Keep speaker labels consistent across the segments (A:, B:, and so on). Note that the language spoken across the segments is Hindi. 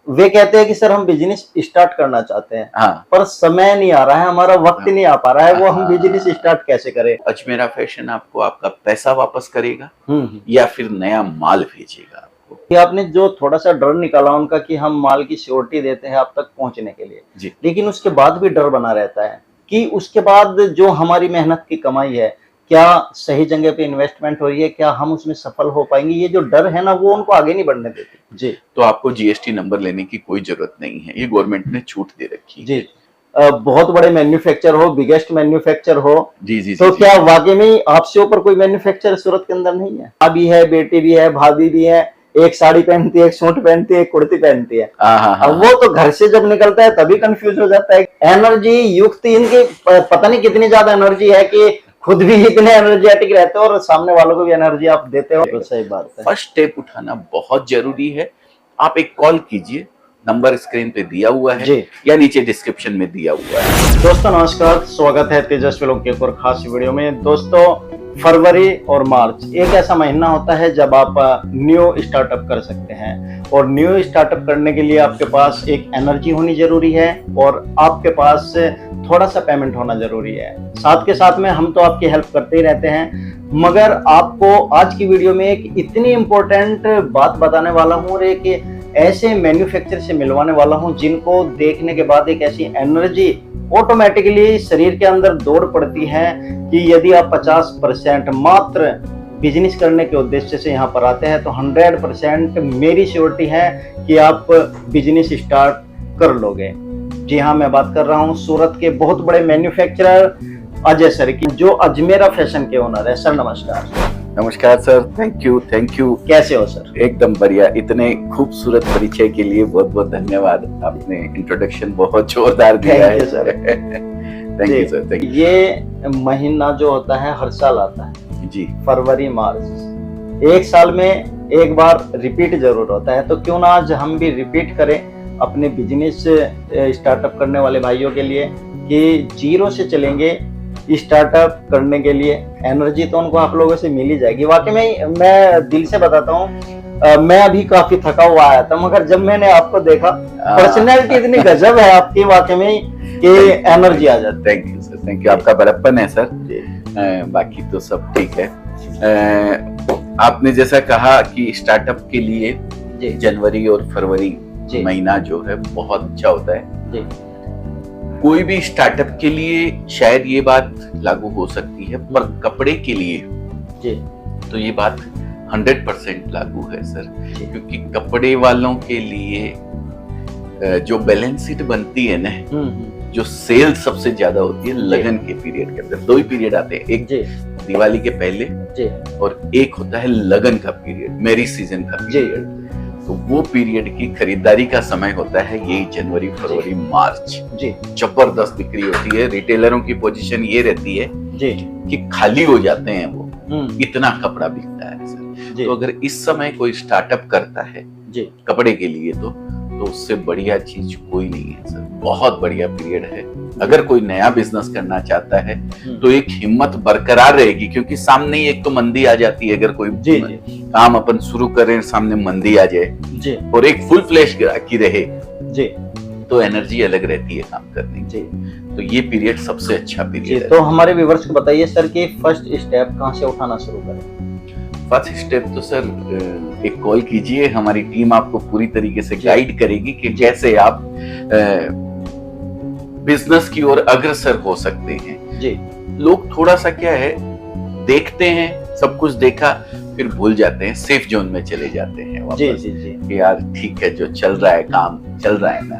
A: वे कहते हैं कि सर हम बिजनेस स्टार्ट करना चाहते हैं,
B: हाँ,
A: पर समय नहीं आ रहा है, हमारा वक्त नहीं आ पा रहा है, वो हम बिजनेस स्टार्ट कैसे करें?
B: अजमेरा फैशन आपको आपका पैसा वापस करेगा
A: हम्म।
B: या फिर नया माल भेजेगा आपको।
A: कि आपने जो थोड़ा सा डर निकाला उनका कि हम माल की श्योरिटी देते हैं आप तक पहुंचने के लिए,
B: जी,
A: लेकिन उसके बाद भी डर बना रहता है कि उसके बाद जो हमारी मेहनत की कमाई है, क्या सही जगह पे इन्वेस्टमेंट हो रही है, क्या हम उसमें सफल हो पाएंगे? ये जो डर है ना, वो उनको आगे नहीं बढ़ने देती। जी
B: तो आपको जीएसटी नंबर लेने की कोई जरूरत नहीं है, ये गवर्नमेंट ने छूट दे रखी
A: जी।
B: है।
A: बहुत बड़े मैन्युफैक्चर हो, बिगेस्ट मैन्युफैक्चर हो,
B: जी जी
A: तो
B: जी
A: क्या
B: जी।
A: वाकई में आपसे ऊपर कोई मैन्युफैक्चर सूरत के अंदर नहीं है? माँ भी है, बेटी भी है, भाभी भी है, एक साड़ी पहनती है, एक सूट पहनती है, एक कुर्ती पहनती है।
B: हाँ हाँ हाँ
A: अब वो तो घर से जब निकलता है तभी कंफ्यूज हो जाता है। एनर्जी युक्त इनकी पता नहीं कितनी ज्यादा एनर्जी है कि खुद भी इतने एनर्जेटिक रहते हो और सामने वालों को भी एनर्जी आप देते हो। तो सही बात है।
B: फर्स्ट स्टेप उठाना बहुत जरूरी है। आप एक कॉल कीजिए, नंबर स्क्रीन पे दिया हुआ है
A: जी।
B: या नीचे डिस्क्रिप्शन में दिया हुआ है।
A: दोस्तों नमस्कार, स्वागत है तेजस्वी लोग के एक और खास वीडियो में। दोस्तों फरवरी और मार्च एक ऐसा महीना होता है जब आप न्यू स्टार्टअप कर सकते हैं, और न्यू स्टार्टअप करने के लिए आपके पास एक एनर्जी होनी जरूरी है और आपके पास थोड़ा सा पेमेंट होना जरूरी है। साथ के साथ में हम तो आपकी हेल्प करते ही रहते हैं, मगर आपको आज की वीडियो में एक इतनी इम्पोर्टेंट बात बताने वाला हूँ और एक ऐसे मैन्युफैक्चरर से मिलवाने वाला हूँ जिनको देखने के बाद एक ऐसी एनर्जी ऑटोमेटिकली शरीर के अंदर दौड़ पड़ती है कि यदि आप 50% मात्र बिजनेस करने के उद्देश्य से यहाँ पर आते हैं तो 100% मेरी श्योरिटी है कि आप बिजनेस स्टार्ट कर लोगे। जी हाँ, मैं बात कर रहा हूँ सूरत के बहुत बड़े मैन्युफैक्चरर अजय सर की, जो अजमेरा फैशन के ओनर है। सर नमस्कार।
B: नमस्कार सर, थैंक यू।
A: कैसे हो सर?
B: एकदम बढ़िया। इतने खूबसूरत परिचय के लिए बहुत बहुत धन्यवाद। आपने इंट्रोडक्शन बहुत जोरदार दिया है
A: sir.
B: Thank you sir, thank you.
A: ये महीना जो होता है हर साल आता है
B: जी,
A: फरवरी मार्च, एक साल में एक बार रिपीट जरूर होता है, तो क्यों ना आज हम भी रिपीट करें अपने बिजनेस स्टार्टअप करने वाले भाइयों के लिए कि जीरो से चलेंगे स्टार्टअप करने के लिए। एनर्जी तो उनको आप लोगों से मिल ही जाएगी। वाकई में मैं दिल से बताता हूँ, मैं अभी काफी थका हुआ आया था, मगर जब मैंने आपको देखा, पर्सनैलिटी इतनी गजब है आपकी वाकई में कि एनर्जी आ जाती है।
B: Thank you sir, thank you. आपका बड़प्पन है सर। बाकी तो सब ठीक है। आपने जैसा कहा कि स्टार्टअप के लिए जनवरी और फरवरी महीना जो है बहुत अच्छा होता है।
A: जी।
B: कोई भी स्टार्टअप के लिए शायद ये बात लागू हो सकती है, पर कपड़े के लिए
A: जी
B: तो ये बात 100% लागू है सर, क्योंकि कपड़े वालों के लिए जो बैलेंस शीट बनती है ना, जो सेल सबसे ज्यादा होती है लगन के पीरियड के अंदर। दो ही पीरियड आते हैं, एक दिवाली के पहले और एक होता है लगन का पीरियड, मैरिज सीजन का पीरियड। तो वो पीरियड की खरीदारी का समय होता है यही जनवरी फरवरी मार्च। जबरदस्त बिक्री होती है। रिटेलरों की पोजीशन ये रहती है कि खाली हो जाते हैं वो, इतना कपड़ा बिकता है सर। तो अगर इस समय कोई स्टार्टअप करता है कपड़े के लिए तो उससे बढ़िया चीज कोई नहीं है सर। बहुत बढ़िया पीरियड है। अगर कोई नया बिजनेस करना चाहता है तो एक हिम्मत बरकरार रहेगी, क्योंकि सामने ही एक तो मंदी आ जाती है। अगर कोई काम अपन शुरू करें, सामने मंदी आ जाए और एक फुल फ्लैश की रहे तो एनर्जी अलग रहती है काम करने की। तो ये पीरियड सबसे अच्छा पीरियड है।
A: तो हमारे व्यूअर्स को बताइए सर कि फर्स्ट स्टेप कहाँ से उठाना शुरू करें?
B: फर्स्ट स्टेप तो सर एक कॉल कीजिए, हमारी टीम आपको पूरी तरीके से गाइड करेगी कि कैसे आप बिजनेस की ओर अग्रसर हो सकते हैं। लोग थोड़ा सा क्या है, देखते हैं, सब कुछ देखा, फिर भूल जाते हैं, सेफ जोन में चले जाते हैं वापस कि यार ठीक है, जो चल रहा है काम चल रहा है ना।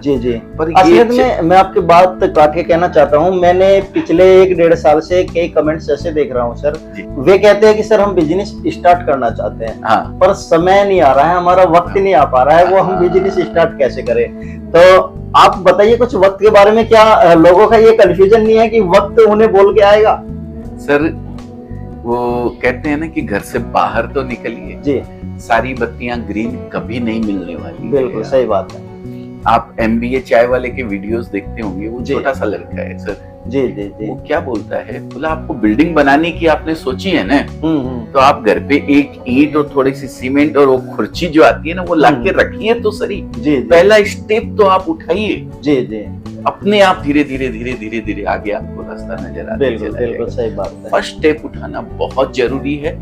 A: पर असलियत में मैं आपकी बात काट के कहना चाहता हूँ, मैंने पिछले 1-1.5 साल से कई कमेंट्स ऐसे देख रहा हूँ सर, वे कहते हैं कि सर हम बिजनेस स्टार्ट करना चाहते हैं, पर समय नहीं आ रहा है, हमारा वक्त नहीं आ पा रहा है, वो हम बिजनेस स्टार्ट कैसे करें? तो आप बताइए कुछ वक्त के बारे में। क्या लोगों का ये कंफ्यूजन नहीं है कि वक्त उन्हें बोल के आएगा?
B: सर वो कहते हैं ना कि घर से बाहर तो निकलिए, सारी बत्तियां ग्रीन कभी नहीं मिलने वाली।
A: बिल्कुल सही बात है।
B: आप MBA चाय वाले के वीडियोस देखते होंगे, वो छोटा सा लड़का है सर,
A: जी जी जी।
B: वो क्या बोलता है, बोला आपको बिल्डिंग बनाने की आपने सोची है ना, तो आप घर पे एक ईंट और थोड़ी सी सीमेंट और वो खुर्ची जो आती है ना, वो ला के रखिए तो सही।
A: जी।
B: पहला स्टेप तो आप उठाइए।
A: जी जी।
B: अपने आप धीरे धीरे धीरे धीरे धीरे आगे आपको रास्ता नजर आता है।
A: बिल्कुल बिल्कुल सही बात है।
B: फर्स्ट स्टेप उठाना बहुत जरूरी है।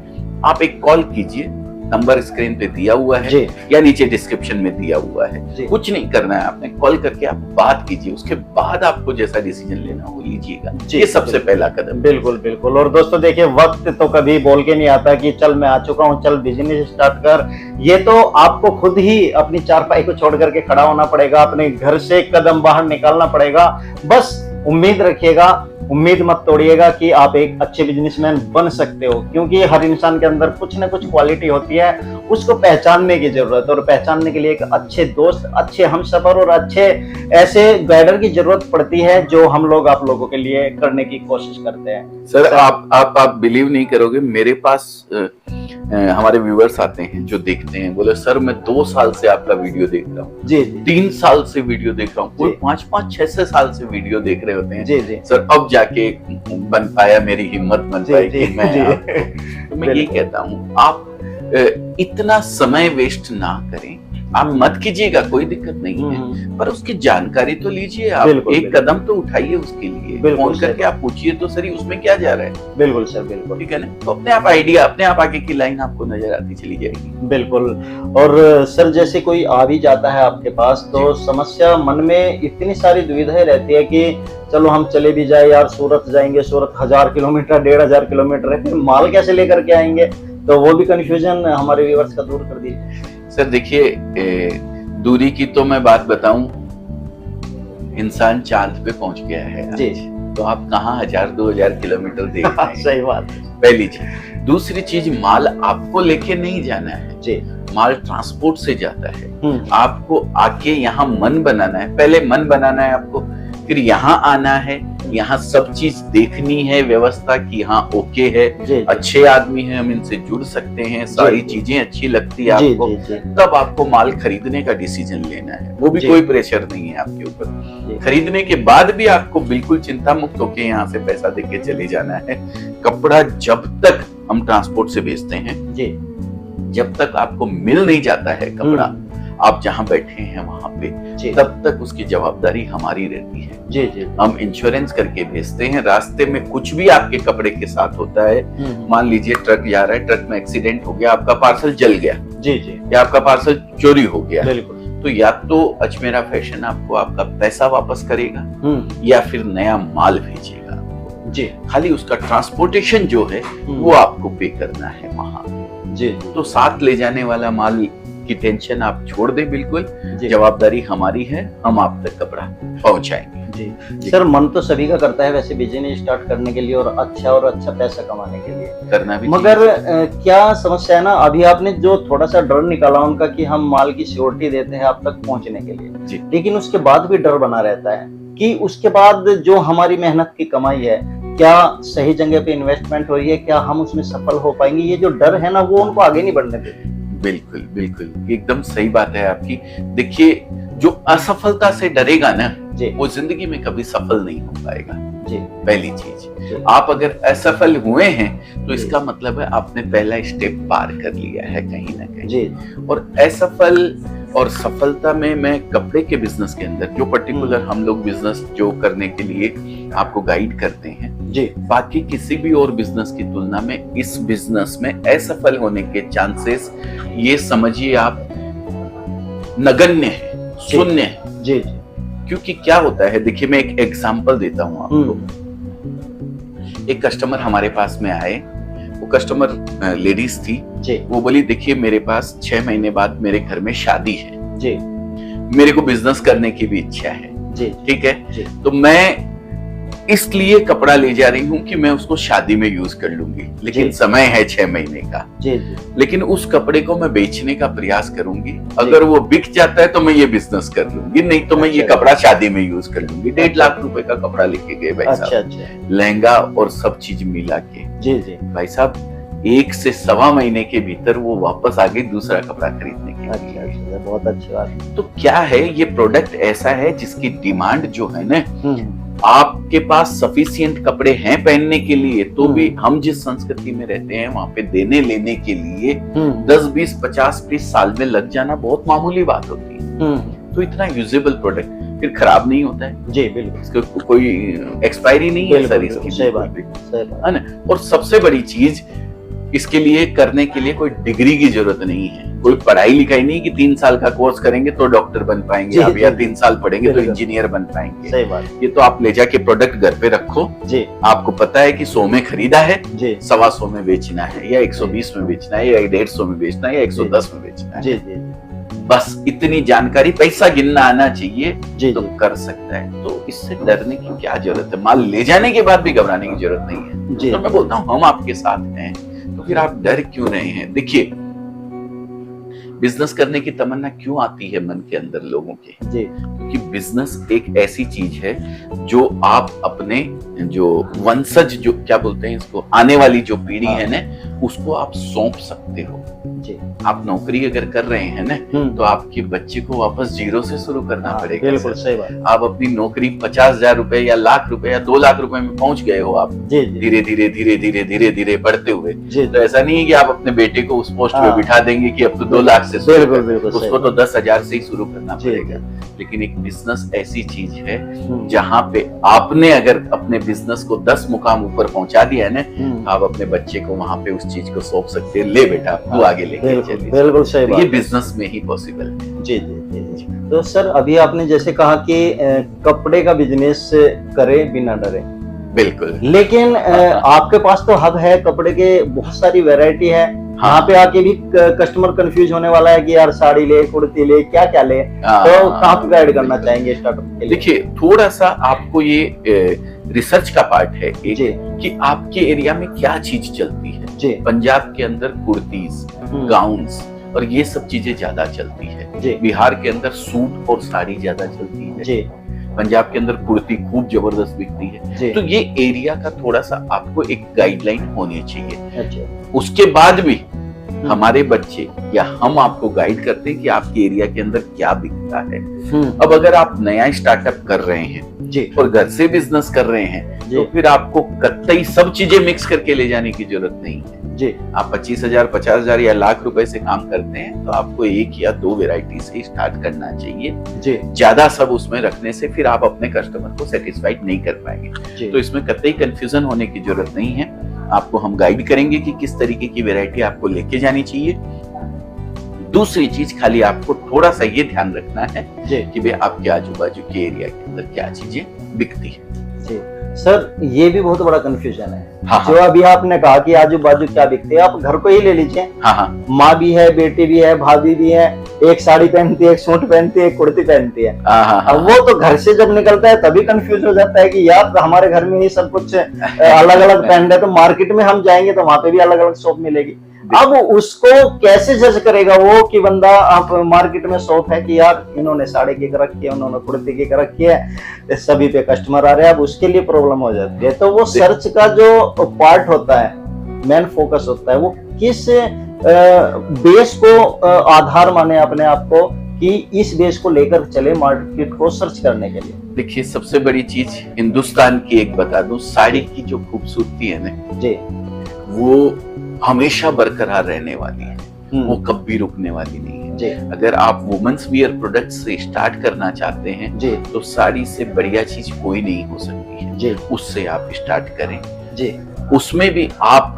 B: आप एक कॉल कीजिए, नंबर स्क्रीन पे दिया हुआ है या नीचे डिस्क्रिप्शन में दिया हुआ है। कुछ नहीं करना है, आपने कॉल करके आप बात कीजिए, उसके बाद आपको जैसा डिसीजन लेना हो लीजिएगा। ये सबसे पहला कदम।
A: बिल्कुल बिल्कुल। और दोस्तों देखिए, वक्त तो कभी बोल के नहीं आता कि चल मैं आ चुका हूँ, चल बिजनेस स्टार्ट कर। ये तो आपको खुद ही अपनी चारपाई को छोड़ करके खड़ा होना पड़ेगा, अपने घर से एक कदम बाहर निकालना पड़ेगा। बस उम्मीद रखिएगा, उम्मीद मत तोड़िएगा कि आप एक अच्छे बिजनेसमैन बन सकते हो, क्योंकि हर इंसान के अंदर कुछ ना कुछ क्वालिटी होती है, उसको पहचानने की जरूरत है। और पहचानने के लिए एक अच्छे दोस्त, अच्छे हमसफर और अच्छे ऐसे गाइडर की जरूरत पड़ती है, जो हम लोग आप लोगों के लिए करने की कोशिश करते हैं।
B: सर आप बिलीव नहीं करोगे, मेरे पास हमारे व्यूअर्स आते हैं जो देखते हैं, बोले सर मैं 2 साल से आपका वीडियो देख रहा हूँ, जी 3 साल से वीडियो देख रहा हूँ, कोई 5-5, 6 साल से वीडियो देख रहे होते हैं। जी जी। सर अब जाके बन पाया, मेरी हिम्मत बन पाई कि मैं तो मैं यही कहता हूँ, आप इतना समय वेस्ट ना करें। आप मत कीजिएगा, कोई दिक्कत नहीं है, पर उसकी जानकारी तो लीजिए। आप एक कदम तो उठाइए उसके लिए, फोन करके आप पूछिए तो सही उसमें क्या जा रहा है।
A: बिल्कुल सर, बिल्कुल।
B: ठीक है ना, तो अपने आप आइडिया, अपने आप आगे की लाइन आपको नजर आती चली जाएगी।
A: बिल्कुल। और सर जैसे कोई आ भी जाता है आपके पास, तो समस्या मन में इतनी सारी दुविधाएं रहती है कि चलो हम चले भी जाए यार, सूरत जाएंगे, सूरत 1000 किलोमीटर 1500 किलोमीटर है, फिर माल कैसे लेकर के आएंगे, तो वो भी कंफ्यूजन हमारे व्यूअर्स का दूर कर दीजिए।
B: सर देखिए, दूरी की तो मैं बात बताऊं, इंसान चांद पे पहुंच गया है जी, तो आप कहाँ 1000-2000 किलोमीटर देख रहे हैं।
A: सही बात है।
B: पहली चीज। दूसरी चीज, माल आपको लेके नहीं जाना है जी, माल ट्रांसपोर्ट से जाता है। आपको आके यहाँ मन बनाना है, पहले मन बनाना है आपको, फिर यहाँ आना है, यहाँ सब चीज देखनी है, व्यवस्था की हाँ ओके है, अच्छे आदमी है, हम इनसे जुड़ सकते हैं, सारी चीजें अच्छी लगती है आपको, तब आपको माल खरीदने का डिसीजन लेना है। वो भी कोई प्रेशर नहीं है आपके ऊपर। खरीदने के बाद भी आपको बिल्कुल चिंता मुक्त होके यहाँ से पैसा देके चले जाना है। कपड़ा जब तक हम ट्रांसपोर्ट से भेजते हैं, जब तक आपको मिल नहीं जाता है कपड़ा, आप जहाँ बैठे हैं वहां पे, तब तक उसकी जवाबदारी हमारी रहती है। जी जी। हम इंश्योरेंस करके भेजते हैं। रास्ते में कुछ भी आपके कपड़े के साथ होता है, मान लीजिए ट्रक जा रहा है, ट्रक में एक्सीडेंट हो गया, आपका पार्सल जल गया, जी जी, या आपका पार्सल चोरी हो गया, तो या तो अजमेरा फैशन आपको आपका पैसा वापस करेगा, या फिर नया माल भेजेगा जी। खाली उसका ट्रांसपोर्टेशन जो है वो आपको पे करना है वहां जी। तो साथ ले जाने वाला माल की टेंशन आप छोड़ दे, बिल्कुल जवाबदारी हमारी है, हम आप तक कपड़ा पहुंचाएंगे जी। सर मन तो सभी का करता है वैसे बिजनेस स्टार्ट करने के लिए और अच्छा पैसा कमाने के लिए, करना भी, मगर क्या समस्या है ना, अभी आपने जो थोड़ा सा डर निकाला उनका कि हम माल की सिक्योरिटी देते हैं आप तक पहुंचने के लिए, लेकिन उसके बाद भी डर बना रहता है कि उसके बाद जो हमारी मेहनत की कमाई है, क्या सही जगह पे इन्वेस्टमेंट हो रही है, क्या हम उसमें सफल हो पाएंगे, ये जो डर है ना वो उनको आगे नहीं बढ़ने देते। बिल्कुल बिल्कुल, एकदम सही बात है आपकी। देखिए, जो असफलता से डरेगा ना, वो जिंदगी में कभी सफल नहीं हो पाएगा जी। पहली चीज, आप अगर असफल हुए हैं तो इसका मतलब है आपने पहला स्टेप पार कर लिया है कहीं ना कहीं जी। और असफल और सफलता में, मैं कपड़े के बिजनेस के अंदर जो पर्टिकुलर हम लोग बिजनेस जो करने के लिए आपको गाइड करते हैं जी, बाकी किसी भी और बिजनेस की तुलना में इस बिजनेस में असफल होने के चांसेस, ये समझिए आप, नगण्य है, शून्य है जी। क्योंकि क्या होता है, देखिए मैं एक एग्जांपल देता हूँ आपको। एक कस्टमर हमारे पास में आए, वो कस्टमर लेडीज थी जी। वो बोली देखिए मेरे पास 6 महीने बाद मेरे घर में शादी है जी, मेरे को बिजनेस करने की भी इच्छा है जी, ठीक है जी। तो मैं इसलिए कपड़ा ले जा रही हूँ कि मैं उसको शादी में यूज कर लूंगी, लेकिन समय है 6 महीने का जी जी। लेकिन उस कपड़े को मैं बेचने का प्रयास करूंगी, अगर वो बिक जाता है तो मैं ये बिजनेस कर लूंगी, नहीं तो मैं ये कपड़ा शादी में यूज कर लूंगी। 1.5 लाख रुपए का कपड़ा लेके गए भाई साहब, लहंगा और सब चीज मिला के जी जी। भाई साहब 1 से 1.25 महीने के भीतर वो वापस आ गई दूसरा कपड़ा खरीदने के लिए। अच्छा, बहुत अच्छी बात। तो क्या है, ये प्रोडक्ट ऐसा है जिसकी डिमांड जो है ना आपके पास सफिशिएंट कपड़े हैं पहनने के लिए, तो भी हम जिस संस्कृति में रहते हैं वहां पे देने लेने के लिए 10, 20, 50 पीस साल में लग जाना बहुत मामूली बात होती है। तो इतना यूजेबल प्रोडक्ट फिर खराब नहीं होता है।
A: जी बिल्कुल,
B: इसका कोई एक्सपायरी नहीं है सर इसकी।
A: सही बात
B: है ना। और सबसे बड़ी चीज, इसके लिए करने के लिए कोई डिग्री की जरूरत नहीं है, कोई पढ़ाई लिखाई नहीं कि 3 साल का कोर्स करेंगे तो डॉक्टर बन पाएंगे आप, या 3 साल पढ़ेंगे तो इंजीनियर बन पाएंगे।
A: सही बात।
B: ये तो आप ले जाके प्रोडक्ट घर पे रखो जी, आपको पता है कि 100 में खरीदा है जी, 125 में बेचना है, या 120 में बेचना है, या 150 में बेचना है, या 110 में बेचना है। जी जी, बस इतनी जानकारी, पैसा गिनना आना चाहिए जी, तो कर सकता है। तो इससे डरने की क्या जरूरत है? माल ले जाने के बाद भी घबराने की जरूरत नहीं है जी। तो मैं बोलता हूँ हम आपके साथ हैं, तो फिर आप डर क्यों रहे हैं? देखिए, बिजनेस करने की तमन्ना क्यों आती है मन के अंदर लोगों के जी? क्योंकि बिजनेस एक ऐसी चीज है जो आप अपने जो वंशज, जो क्या बोलते हैं इसको, आने वाली जो पीढ़ी है ना, उसको आप सौंप सकते हो जी। आप नौकरी अगर कर रहे हैं ना, तो आपके बच्चे को वापस जीरो से शुरू करना पड़ेगा।
A: बिल्कुल सही बात।
B: आप अपनी नौकरी 50,000 रुपए या लाख रुपए या 2 लाख रुपए में पहुंच गए हो आप, धीरे धीरे धीरे धीरे धीरे धीरे बढ़ते हुए। तो ऐसा नहीं है कि आप अपने बेटे को उस पोस्ट पे बिठा देंगे कि अब तो 2 लाख से, उसको तो 10,000 से ही शुरू करना पड़ेगा। लेकिन एक बिजनेस ऐसी चीज है जहाँ पे आपने अगर अपने बिजनेस को 10 मुकाम ऊपर पहुंचा दिया है ना, आप अपने बच्चे को वहां पे उस चीज को सौंप सकते हैं, ले बेटा तू आगे लेके चलिए। बिल्कुल सही बात। ये बिजनेस में ही पॉसिबल है। जी जी जी।
A: तो सर, अभी आपने जैसे कहा कि कपड़े का बिजनेस करे बिना डरे,
B: बिल्कुल,
A: लेकिन आपके पास तो हब है, कपड़े के बहुत सारी वैरायटी है। यहाँ पे आके भी कस्टमर कंफ्यूज होने वाला है कि यार साड़ी ले, कुर्ती ले, क्या क्या ले, तो कहाँ पे गाइड करना चाहेंगे स्टार्टअप के लिए?
B: देखिए, थोड़ा सा आपको ये रिसर्च का पार्ट है कि आपके एरिया में क्या चीज चलती है जी। पंजाब के अंदर कुर्तीज, गाउन्स और ये सब चीजें ज्यादा चलती है जी। बिहार के अंदर सूट और साड़ी ज्यादा चलती है जी। पंजाब के अंदर कुर्ती खूब जबरदस्त बिकती है। तो ये एरिया का थोड़ा सा आपको एक गाइडलाइन होनी चाहिए। अच्छा। उसके बाद भी हमारे बच्चे या हम आपको गाइड करते हैं कि आपके एरिया के अंदर क्या बिकता है। अब अगर आप नया स्टार्टअप कर रहे हैं जी, और घर से बिजनेस कर रहे हैं, तो फिर आपको कतई सब चीजें मिक्स करके ले जाने की जरूरत नहीं है जी। आप 25,000, 50,000 या लाख रुपए से काम करते हैं, तो आपको 1 या 2 वेराइटी से स्टार्ट करना चाहिए जी। ज्यादा सब उसमें रखने से फिर आप अपने कस्टमर को सेटिस्फाइड नहीं कर पाएंगे। तो इसमें कतई कंफ्यूजन होने की जरूरत नहीं है। आपको हम गाइड करेंगे कि किस तरीके की वेराइटी आपको लेके जानी चाहिए। दूसरी चीज, खाली आपको थोड़ा सा ये ध्यान रखना है कि भाई आपके आजू बाजू के एरिया के अंदर क्या चीजें बिकती है जी।
A: सर, ये भी बहुत बड़ा कंफ्यूजन है।
B: हाँ,
A: जो अभी आपने कहा कि आजू बाजू क्या बिकते हैं, आप घर को ही ले लीजिए।
B: हाँ,
A: माँ भी है, बेटी भी है, भाभी भी है, एक साड़ी पहनती है, एक सूट पहनती है, एक कुर्ती पहनती है। अब वो तो घर से जब निकलता है तभी कंफ्यूज हो जाता है कि यार हमारे घर में ही सब कुछ अलग अलग पहन रहे, तो मार्केट में हम जाएंगे तो वहां पे भी अलग अलग शॉप मिलेगी। अब उसको कैसे जज करेगा वो कि बंदा, आप मार्केट में शॉप है कि यार इन्होंने साड़ी की रखी है, उन्होंने कुर्ती की रखी है, सभी पे कस्टमर आ रहे हैं, अब उसके लिए प्रॉब्लम हो जाती है। तो वो सर्च का जो पार्ट होता है, मेन फोकस होता है, वो किस बेस को आधार माने अपने आप को कि इस बेस को लेकर चले मार्केट को सर्च करने के लिए? देखिए,
B: सबसे बड़ी चीज हिंदुस्तान की एक बता दूं, साड़ी की जो खूबसूरती है ना जी, वो हमेशा बरकरार रहने वाली है, वो कभी रुकने वाली नहीं है जी। अगर आप वुमेन्स वियर प्रोडक्ट से स्टार्ट करना चाहते हैं जी, तो साड़ी से बढ़िया चीज कोई नहीं हो सकती है जी। उससे आप स्टार्ट करें जी। उसमें भी आप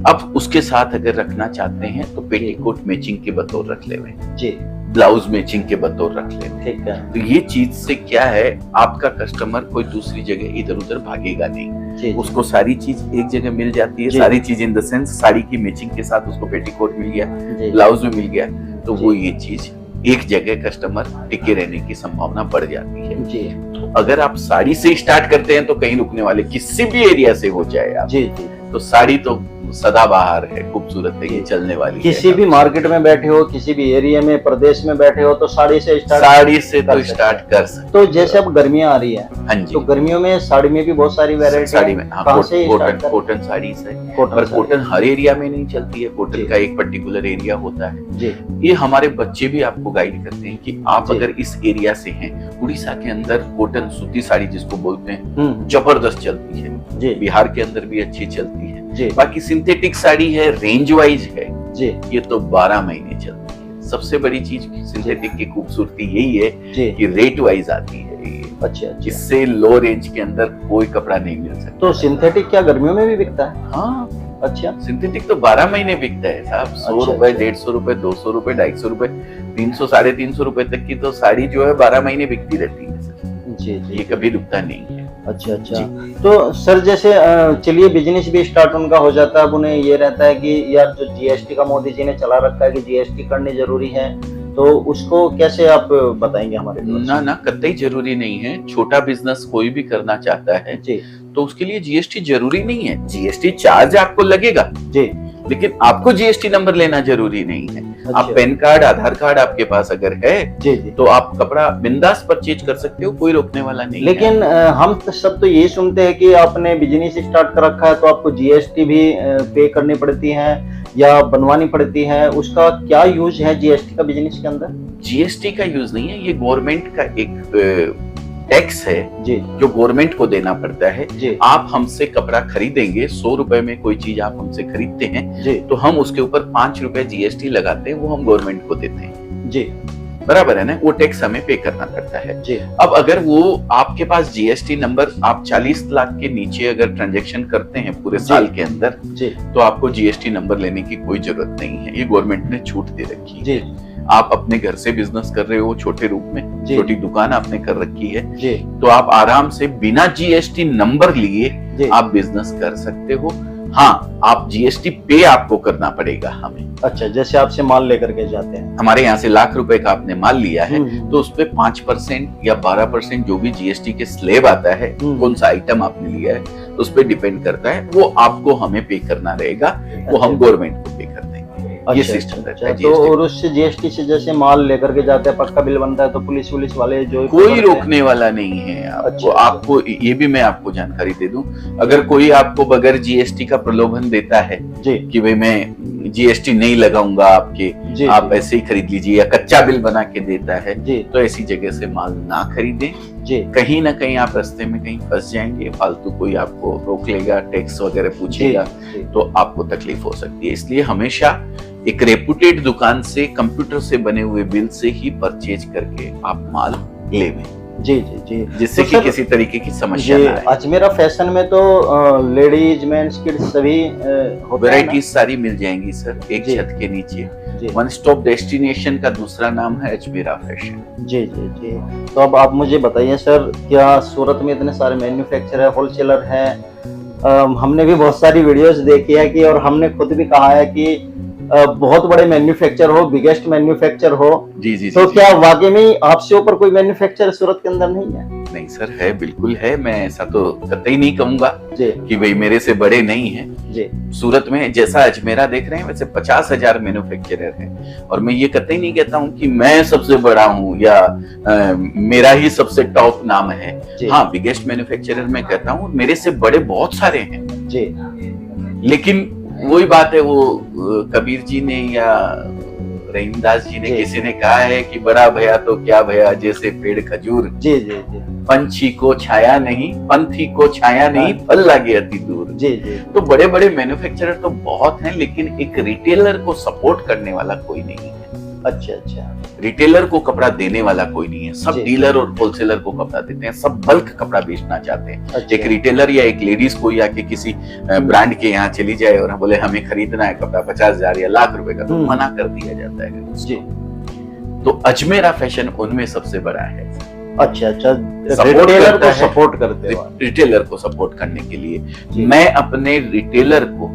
B: अब उसके साथ अगर रखना चाहते हैं तो पेटीकोट मैचिंग के बतौर रख ले जी, ब्लाउज मैचिंग के बतौर रख ले। ठीक है। तो ये चीज से क्या है, आपका कस्टमर कोई दूसरी जगह इधर उधर भागेगा नहीं जी। उसको सारी चीज एक जगह मिल जाती है। सारी चीज इन द सेंस, साड़ी की मैचिंग के साथ उसको पेटीकोट मिल गया, ब्लाउज में मिल गया, तो वो ये चीज एक जगह कस्टमर टिके रहने की संभावना बढ़ जाती है जी। तो अगर आप साड़ी से स्टार्ट करते हैं तो कहीं रुकने वाले, किसी भी एरिया से हो जाए आप जी, तो साड़ी तो सदाबहार है, खूबसूरत है, ये चलने वाली
A: किसी
B: है।
A: भी मार्केट में बैठे हो, किसी भी एरिया में, प्रदेश में बैठे हो, तो साड़ी से
B: साड़ी से तो स्टार्ट कर सकते।
A: तो जैसे अब गर्मियां आ रही है,
B: हाँ जी,
A: तो गर्मियों में साड़ी में भी बहुत सारी वैरायटी
B: साड़ी में हाँ,
A: कहाँ से start करें?
B: कॉटन साड़ी है।
A: कॉटन
B: पर
A: साड़ी।
B: कॉटन हर एरिया में नहीं चलती है,
A: जी।
B: कॉटन का एक पर्टिकुलर एरिया होता है।
A: जी
B: ये हमारे बच्चे भी आपको गाइड करते हैं कि आप
A: जी।
B: अगर इस एरिया से हैं, उड़ीसा के अंदर कॉटन सूती साड़ी जिसको बोलते हैं
A: हम्म,
B: जबरदस्त चलती है,
A: जी
B: बिहार के अंदर भी अच्छी चलती है।
A: जी
B: बाकी सिंथेटिक साड़ी है, रेंज वाइज है,
A: जी
B: ये तो 12 महीने चलती है। सबसे बड़ी चीज सिंथेटिक की खूबसूरती यही है
A: जी
B: कि रेट वाइज आती है ये।
A: अच्छा अच्छा।
B: इससे लो रेंज के अंदर कोई कपड़ा नहीं मिल सकता।
A: तो सिंथेटिक क्या गर्मियों में भी बिकता है?
B: हाँ,
A: अच्छा
B: सिंथेटिक तो 12 महीने बिकता है साहब। 100
A: अच्छा,
B: रुपए,
A: अच्छा।
B: 150 रुपए, 200 रुपए, 250 रुपए, 300, 350 रुपए तक की तो साड़ी जो है 12 महीने बिकती रहती है सर।
A: जी जी
B: ये कभी रुकता नहीं है।
A: अच्छा अच्छा। तो सर जैसे चलिए बिजनेस भी स्टार्ट उनका हो जाता है, अब उन्हें ये रहता है कि यार जो जीएसटी का मोदी जी ने चला रखा है कि जीएसटी करनी जरूरी है, तो उसको कैसे आप बताएंगे हमारे व्यूअर्स
B: ना ना, कतई जरूरी नहीं है। छोटा बिजनेस कोई भी करना चाहता है
A: को? जी
B: तो उसके लिए जीएसटी जरूरी नहीं है। जीएसटी चार्ज आपको लगेगा,
A: जी
B: लेकिन आपको जीएसटी नंबर लेना जरूरी नहीं है। आप
A: अच्छा।
B: पैन कार्ड, आधार कार्ड आपके पास अगर है
A: जी जी।
B: तो आप कपड़ा बिंदास परचेज कर सकते हो, कोई रोकने वाला नहीं है।
A: लेकिन हम तो सब तो यही सुनते हैं कि आपने बिजनेस स्टार्ट कर रखा है तो आपको जीएसटी भी पे करनी पड़ती है या बनवानी पड़ती है, उसका क्या यूज है जीएसटी का बिजनेस के अंदर?
B: जीएसटी का यूज नहीं है, ये गवर्नमेंट का एक टैक्स है
A: जी
B: जो गवर्नमेंट को देना पड़ता है।
A: जी
B: आप हमसे कपड़ा खरीदेंगे, 100 रुपए में कोई चीज आप हमसे खरीदते हैं
A: जी
B: तो हम उसके ऊपर 5 रुपए जीएसटी लगाते हैं, वो हम गवर्नमेंट को देते हैं।
A: जी
B: बराबर है ना, वो टैक्स हमें पे करना पड़ता है।
A: जी
B: अब अगर वो आपके पास जीएसटी नंबर, आप 40 लाख के नीचे अगर ट्रांजैक्शन करते हैं पूरे साल के अंदर,
A: जी
B: तो आपको जीएसटी नंबर लेने की कोई जरूरत नहीं है। ये गवर्नमेंट ने छूट दे रखी है।
A: जी
B: आप अपने घर से बिजनेस कर रहे हो छोटे रूप में,
A: जी।
B: छोटी दुकान आपने कर रखी है,
A: जी
B: तो आप आराम से बिना जीएसटी नंबर लिए
A: जी।
B: आप बिजनेस कर सकते हो। हाँ, आप जीएसटी पे आपको करना पड़ेगा हमें।
A: अच्छा, जैसे आपसे माल लेकर के जाते हैं,
B: हमारे यहाँ से लाख रुपए का आपने माल लिया है
A: तो
B: तो उस पे 5% या 12% जो भी जीएसटी के स्लेब आता है, कौन सा आइटम आपने लिया है उस पे डिपेंड करता है, वो आपको हमें पे करना रहेगा, वो हम गवर्नमेंट को पे कर देंगे। ये सिस्टम रहता है
A: तो
B: जीएसटी।
A: और उससे जीएसटी से जैसे माल लेकर के जाते हैं, पक्का बिल बनता है, तो पुलिस वाले जो
B: कोई रोकने वाला नहीं है आपको।
A: अच्छा।
B: आपको ये भी मैं आपको जानकारी दे दूं, अगर कोई आपको बगैर जीएसटी का प्रलोभन देता है
A: जी
B: कि भाई मैं जीएसटी नहीं लगाऊंगा आपके,
A: जी
B: आप ऐसे ही खरीद लीजिए, या कच्चा बिल बना के देता है,
A: जी
B: तो ऐसी जगह से माल ना खरीदें।
A: जी
B: कहीं ना कहीं आप रास्ते में कहीं फंस जाएंगे, फालतू कोई आपको रोक लेगा, टैक्स वगैरह पूछेगा,
A: जी।
B: तो आपको तकलीफ हो सकती है। इसलिए हमेशा एक रेपुटेड दुकान से, कंप्यूटर से बने हुए बिल से ही परचेज करके आप माल लेवें,
A: जी जी जी,
B: जिससे
A: तो
B: कि
A: सर,
B: किसी तरीके की समस्या
A: जी
B: ना आए।
A: अजमेरा फैशन में तो लेडीज मेंस किड्स सभी होते हैं
B: वैरायटीज सारी मिल जाएंगी सर, एक
A: जी।
B: छत के नीचे।
A: जी
B: वन स्टॉप डेस्टिनेशन का दूसरा नाम है अजमेरा फैशन।
A: जी जी जी। तो अब आप मुझे बताइए सर, क्या सूरत में इतने सारे मैन्युफैक्चरर है, होलसेलर है? हमने भी बहुत सारी वीडियोस देखी है कि, और हमने खुद भी कहा है कि बहुत बड़े मैन्युफैक्चर हो, बिगेस्ट मैन्युफैक्चर हो,
B: जी जी
A: तो
B: जी,
A: क्या वाकई में आपसे ऊपर कोई मैन्युफैक्चर सूरत के अंदर नहीं है?
B: नहीं सर, है, बिल्कुल है। मैं ऐसा तो कतई नहीं कहूंगा
A: जी
B: कि भाई मेरे से बड़े नहीं हैं।
A: जी
B: सूरत में जैसा अजमेरा देख रहे हैं वैसे 50,000 मैन्युफैक्चरर हैं, और मैं ये कतई नहीं कहता हूँ कि मैं सबसे बड़ा हूँ या मेरा ही सबसे टॉप नाम है।
A: जी
B: हाँ, बिगेस्ट मैन्युफैक्चरर मैं कहता हूँ, मेरे से बड़े बहुत सारे हैं,
A: जी
B: लेकिन वही बात है, वो कबीर जी ने या रहीमदास जी ने,
A: जी।
B: किसी ने कहा है कि बड़ा भया तो क्या भया, जैसे पेड़ खजूर,
A: जी जी जी
B: पंछी को छाया नहीं, पंथी को छाया नहीं, फल लागे अति दूर।
A: जी जी
B: तो बड़े बड़े मैन्युफैक्चरर तो बहुत हैं, लेकिन एक रिटेलर को सपोर्ट करने वाला कोई नहीं है।
A: अच्छा अच्छा
B: रिटेलर को कपड़ा देने वाला कोई नहीं है। सब
A: जी।
B: डीलर और होलसेलर को कपड़ा देते हैं, सब बल्क कपड़ा बेचना चाहते हैं।
A: अच्छा
B: एक रिटेलर या एक लेडीज कोई आके किसी ब्रांड के यहाँ चली जाए और बोले हमें खरीदना है कपड़ा 50,000 या लाख रुपए का, तो मना कर दिया जाता है
A: जी।
B: तो अजमेरा फैशन उनमें सबसे बड़ा है।
A: अच्छा अच्छा,
B: सपोर्ट
A: रिटेलर
B: करता
A: को
B: है।
A: सपोर्ट करते हो?
B: रिटेलर को सपोर्ट करने के लिए
A: जी।
B: मैं अपने रिटेलर को,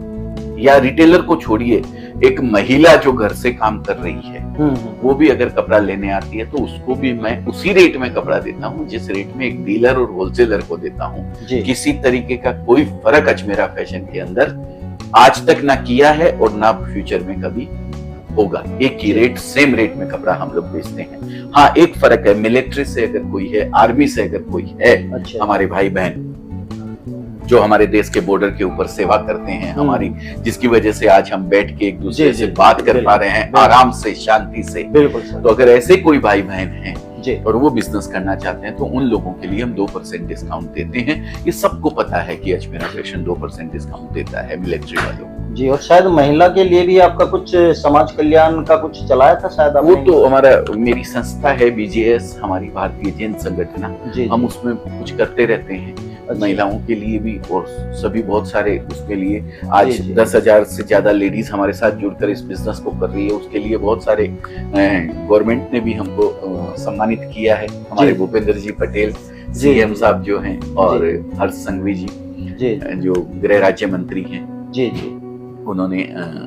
B: या रिटेलर को छोड़िए, एक महिला जो घर से काम कर रही है वो भी अगर कपड़ा लेने आती है तो उसको भी मैं उसी रेट में कपड़ा देता हूँ जिस रेट में एक डीलर और होलसेलर को देता हूँ।
A: जी
B: किसी तरीके का कोई फर्क अजमेरा फैशन के अंदर आज तक ना किया है और ना फ्यूचर में कभी होगा। एक ही रेट, सेम रेट में कपड़ा हम लोग बेचते हैं। हाँ, एक फर्क है, मिलिट्री से अगर कोई है, आर्मी से अगर कोई है, हमारे भाई बहन जो हमारे देश के बॉर्डर के ऊपर सेवा करते हैं हमारी, जिसकी वजह से आज हम बैठ के एक दूसरे से बात कर पा रहे हैं आराम से, शांति से। बिल्कुल। तो अगर ऐसे कोई भाई बहन हैं और वो बिजनेस करना चाहते हैं तो उन लोगों के लिए हम 2% डिस्काउंट देते हैं। ये सबको पता है कि अजमेरा फैशन 2% डिस्काउंट देता है मिलिट्री वालों को।
A: जी, और शायद महिला के लिए भी आपका कुछ समाज कल्याण का कुछ चलाया था शायद
B: वो तो हमारा, मेरी संस्था है BJS, हमारी भारतीय जैन संगठन, हम उसमें कुछ करते रहते हैं महिलाओं के लिए भी, और सभी बहुत सारे उसके लिए आज 10,000 से ज्यादा लेडीज हमारे साथ जुड़कर इस बिजनेस को कर रही है। उसके लिए बहुत सारे गवर्नमेंट ने भी हमको सम्मानित किया है। हमारे भूपेंद्र जी पटेल CM साहब जो हैं, और हर्ष संघवी जी जो गृह राज्य मंत्री हैं, उन्होंने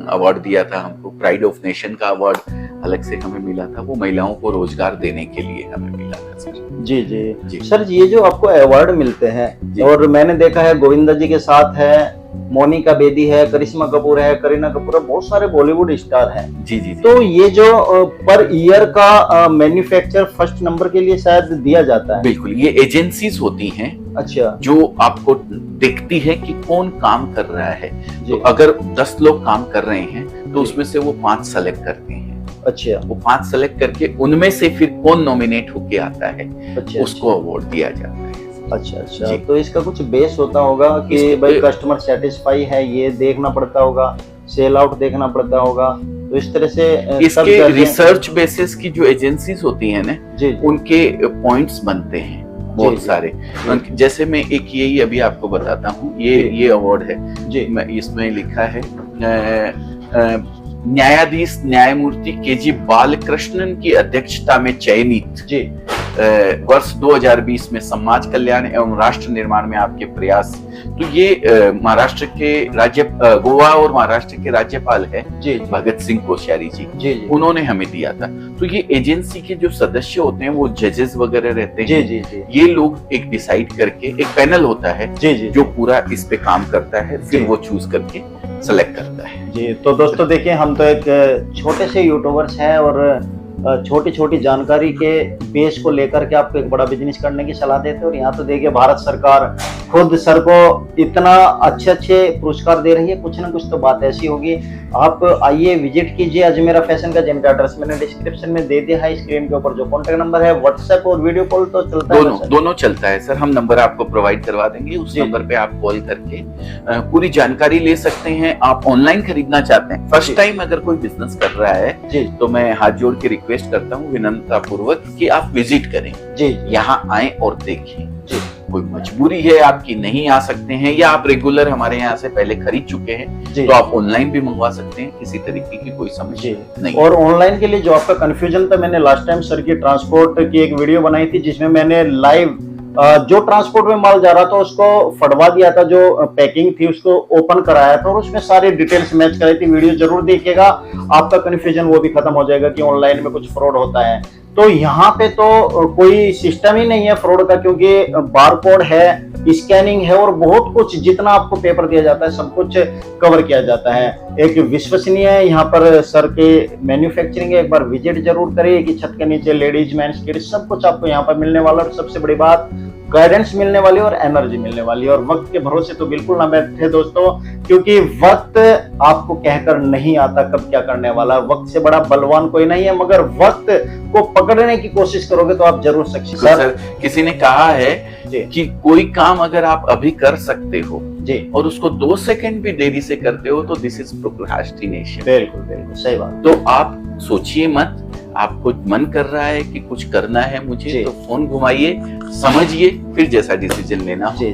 B: अवार्ड दिया था हमको। प्राइड ऑफ नेशन का अवार्ड अलग से हमें मिला था, वो महिलाओं को रोजगार देने के लिए हमें मिला था सर। जी सर, ये जो आपको अवार्ड मिलते हैं, और मैंने देखा है गोविंदा जी के साथ है, मोनिका बेदी है, करिश्मा कपूर है, करीना कपूर है, बहुत सारे बॉलीवुड स्टार हैं। जी। तो ये जो पर ईयर का मैन्युफैक्चर फर्स्ट नंबर के लिए शायद दिया जाता है। बिल्कुल, ये एजेंसीज होती हैं, अच्छा, जो आपको देखती है कि कौन काम कर रहा है। तो अगर 10 लोग काम कर रहे हैं तो उसमें से वो 5 सेलेक्ट करते हैं। अच्छा, वो 5 सेलेक्ट करके उनमें से फिर कौन नॉमिनेट होके आता है, उसको अवार्ड दिया जाता है। अच्छा, तो इसका कुछ बेस होता होगा कि भाई कस्टमर सेटिस्फाई है, ये देखना पड़ता होगा, सेल आउट देखना पड़ता होगा, तो इस तरह से इसके रिसर्च बेसिस की जो एजेंसीज होती हैं ना, उनके पॉइंट्स बनते हैं बहुत सारे। जैसे मैं एक यही अभी आपको बताता हूँ, ये अवार्ड है मैं इसमें लिखा है न्यायाधीश न्यायमूर्ति KG बालकृष्णन की अध्यक्षता में चयनित वर्ष 2020 में समाज कल्याण एवं राष्ट्र निर्माण में आपके प्रयास। तो ये महाराष्ट्र के गोवा और महाराष्ट्र के राज्यपाल है भगत सिंह कोश्यारी जी, उन्होंने हमें दिया था। तो ये एजेंसी के जो सदस्य होते हैं वो जजेस वगैरह रहते हैं, ये लोग एक डिसाइड करके, एक पैनल होता है जो पूरा इस पे काम करता है, फिर वो चूज करके सेलेक्ट करता है। जी, तो दोस्तों देखिए, हम तो एक छोटे से यूट्यूबर्स हैं और छोटी छोटी जानकारी के बेस को लेकर के आपको एक बड़ा बिजनेस करने की सलाह देते हैं। और यहाँ तो देखिए भारत सरकार खुद सर को इतना अच्छे पुरस्कार दे रही है, कुछ ना कुछ तो बात ऐसी होगी। आप आइए, विजिट कीजिए अजमेरा फैशन का, जिनका एड्रेस मैंने डिस्क्रिप्शन में दे दिया है, स्क्रीन के ऊपर जो कॉन्टेक्ट नंबर है, व्हाट्सएप और वीडियो कॉल तो चलता है, दोनों चलता है सर। हम नंबर आपको प्रोवाइड करवा देंगे, उस नंबर पे आप कॉल करके पूरी जानकारी ले सकते हैं। आप ऑनलाइन खरीदना चाहते हैं, फर्स्ट टाइम अगर कोई बिजनेस कर रहा है, तो मैं हाथ जोड़ के रिक्वेस्ट करता हूँ विनम्रता पूर्वक कि आप विजिट करें, यहाँ आए और देखें। कोई मजबूरी है आपकी, नहीं आ सकते हैं, या आप रेगुलर हमारे यहाँ से पहले खरीद चुके हैं, तो आप ऑनलाइन भी मंगवा सकते हैं, किसी तरीके की कोई समस्या नहीं।
A: और ऑनलाइन के लिए जो आपका कंफ्यूजन था, मैंने लास्ट टाइम सर की ट्रांसपोर्ट की एक वीडियो बनाई थी, जिसमें मैंने लाइव जो ट्रांसपोर्ट में माल जा रहा था उसको फटवा दिया था, जो पैकिंग थी उसको ओपन कराया था, और उसमें सारी डिटेल्स मैच कराई थी। वीडियो जरूर देखिएगा, आपका कंफ्यूजन वो भी खत्म हो जाएगा कि ऑनलाइन में कुछ फ्रॉड होता है। तो यहाँ पे तो कोई सिस्टम ही नहीं है फ्रॉड का, क्योंकि बारकोड है, स्कैनिंग है, और बहुत कुछ जितना आपको पेपर दिया जाता है सब कुछ कवर किया जाता है। एक विश्वसनीय है यहाँ पर सर के मैन्युफैक्चरिंग है, एक बार विजिट जरूर करिए कि छत के नीचे लेडीज मेंस किड्स सब कुछ आपको यहाँ पर मिलने वाला। और सबसे बड़ी बात, गाइडेंस मिलने वाली और एनर्जी मिलने वाली। और वक्त के भरोसे तो बिल्कुल ना बैठे दोस्तों, क्योंकि वक्त आपको कहकर नहीं आता कब क्या करने वाला। वक्त से बड़ा बलवान कोई नहीं है, मगर वक्त को पकड़ने की कोशिश करोगे तो आप जरूर सक्सेस।
B: सर, किसी ने कहा है कि कोई काम अगर आप अभी कर सकते हो और उसको 2 सेकंड भी देरी से करते हो तो दिस इज प्रोक्रास्टिनेशन।
A: बिल्कुल सही बात।
B: तो आप सोचिए मत, आपको मन कर रहा है कि कुछ करना है मुझे, तो फोन घुमाइए, समझिए, फिर जैसा डिसीजन लेना हो।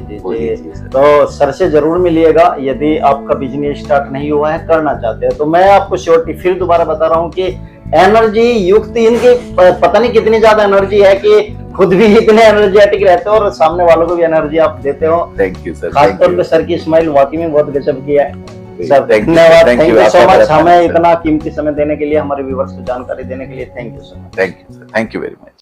A: तो सर से जरूर मिलिएगा यदि आपका बिजनेस स्टार्ट नहीं हुआ है, करना चाहते हैं। तो मैं आपको श्योरिटी फिर दोबारा बता रहा हूँ कि एनर्जी युक्त, इनकी पता नहीं कितनी ज्यादा एनर्जी है कि खुद भी इतने एनर्जेटिक रहते हो और सामने वालों को भी एनर्जी आप देते हो।
B: Thank you sir.
A: खासतौर पे सर की स्माइल वाकई में बहुत गजब की है सर। धन्यवाद, थैंक यू सो मच, हमें इतना कीमती समय देने के लिए, हमारे व्यूअर्स को जानकारी देने के लिए। Thank you sir.
B: Thank you very much.